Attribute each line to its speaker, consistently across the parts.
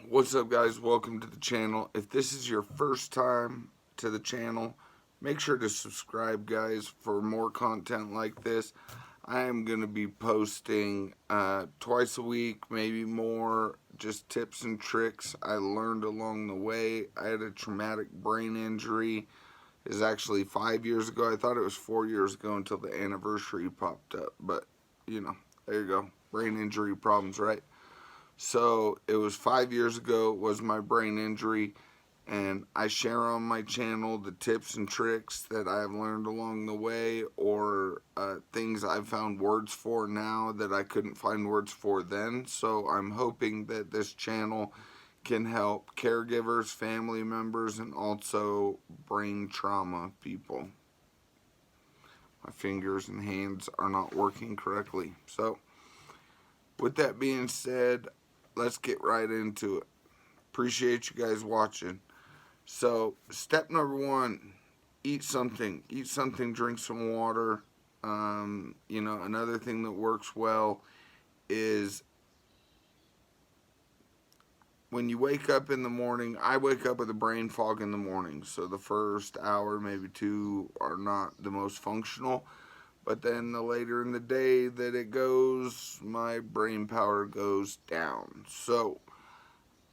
Speaker 1: What's up, guys? Welcome to the channel. If this is your first time to the channel, make sure to subscribe, guys, for more content like this. I am going to be posting twice a week, maybe more, just tips and tricks I learned along the way. I had a traumatic brain injury. It was actually 5 years ago. I thought it was 4 years ago until the anniversary popped up. But, you know, there you go. Brain injury problems, right? So it was 5 years ago was my brain injury, and I share on my channel the tips and tricks that I have learned along the way, or things I've found words for now that I couldn't find words for then. So I'm hoping that this channel can help caregivers, family members, and also brain trauma people. My fingers and hands are not working correctly. So with that being said, let's get right into it. Appreciate you guys watching. So, step number one, eat something. Eat something, drink some water. Another thing that works well is when you wake up in the morning. I wake up with a brain fog in the morning. So the first hour, maybe two, are not the most functional. But then the later in the day that it goes, my brain power goes down. So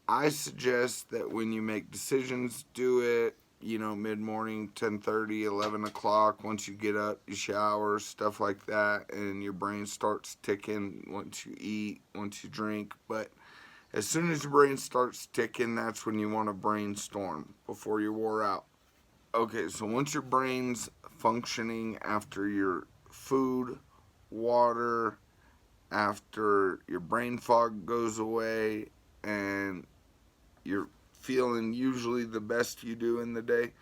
Speaker 1: I suggest that when you make decisions, do it, mid-morning, 10:30, 11 o'clock. Once you get up, you shower, stuff like that, and your brain starts ticking once you eat, once you drink. But as soon as your brain starts ticking, that's when you want to brainstorm before you're wore out. Okay, so once your brain's functioning after your food, water, after your brain fog goes away, and you're feeling usually the best you do in the day,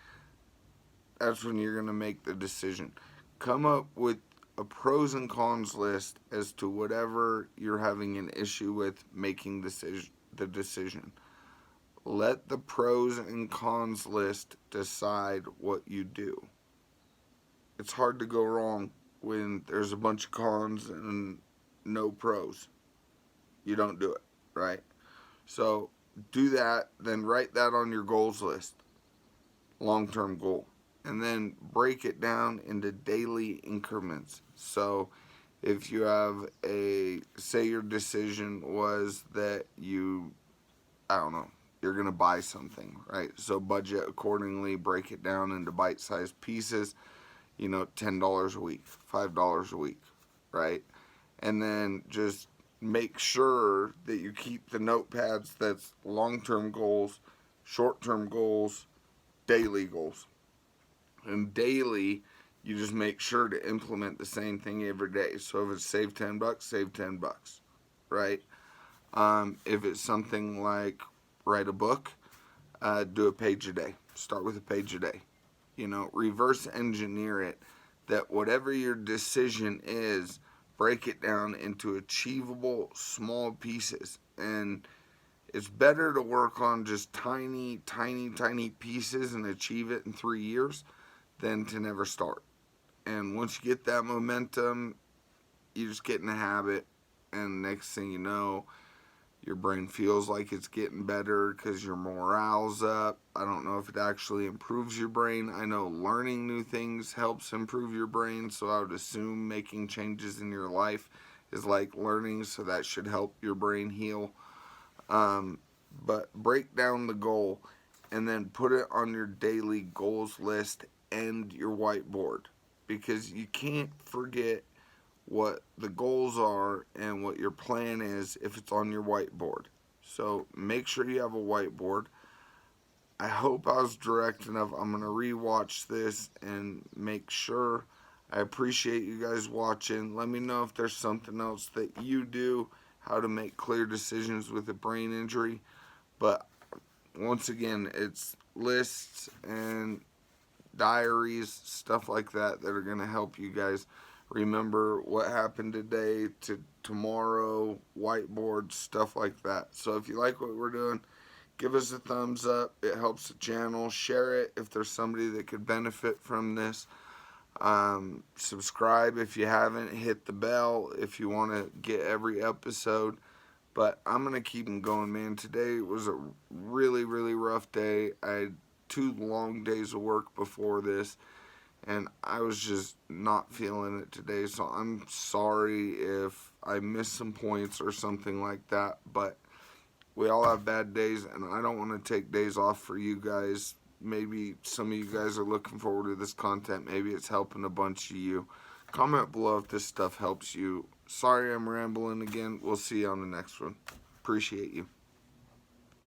Speaker 1: that's when you're going to make the decision. Come up with a pros and cons list as to whatever you're having an issue with making the decision. Let the pros and cons list decide what you do. It's hard to go wrong when there's a bunch of cons and no pros. You don't do it, right? So do that, then write that on your goals list, long-term goal, and then break it down into daily increments. So if you have say your decision was that you're going to buy something, right? So budget accordingly, break it down into bite-sized pieces, $10 a week, $5 a week, right? And then just make sure that you keep the notepads that's long-term goals, short-term goals, daily goals. And daily, you just make sure to implement the same thing every day. So if it's save $10, save $10, right? If it's something like write a book, do a page a day. Start with a page a day. Reverse engineer it, that whatever your decision is, break it down into achievable small pieces. And it's better to work on just tiny pieces and achieve it in 3 years than to never start. And once you get that momentum, you just get in a habit, and next thing you know, your brain feels like it's getting better because your morale's up. I don't know if it actually improves your brain. I know learning new things helps improve your brain, so I would assume making changes in your life is like learning, so that should help your brain heal. But break down the goal and then put it on your daily goals list and your whiteboard, because you can't forget what the goals are and what your plan is if it's on your whiteboard. So make sure you have a whiteboard. I hope I was direct enough. I'm going to rewatch this and make sure. I appreciate you guys watching. Let me know if there's something else that you do, how to make clear decisions with a brain injury. But once again, it's lists and diaries, stuff like that are going to help you guys remember what happened today to tomorrow, whiteboard, stuff like that. So if you like what we're doing, give us a thumbs up. It helps the channel. Share it if there's somebody that could benefit from this. Subscribe if you haven't. Hit the bell if you want to get every episode. But I'm going to keep them going, man. Today was a really, really rough day. I had 2 long days of work before this, and I was just not feeling it today. So I'm sorry if I missed some points or something like that. But we all have bad days, and I don't want to take days off for you guys. Maybe some of you guys are looking forward to this content. Maybe it's helping a bunch of you. Comment below if this stuff helps you. Sorry I'm rambling again. We'll see you on the next one. Appreciate you.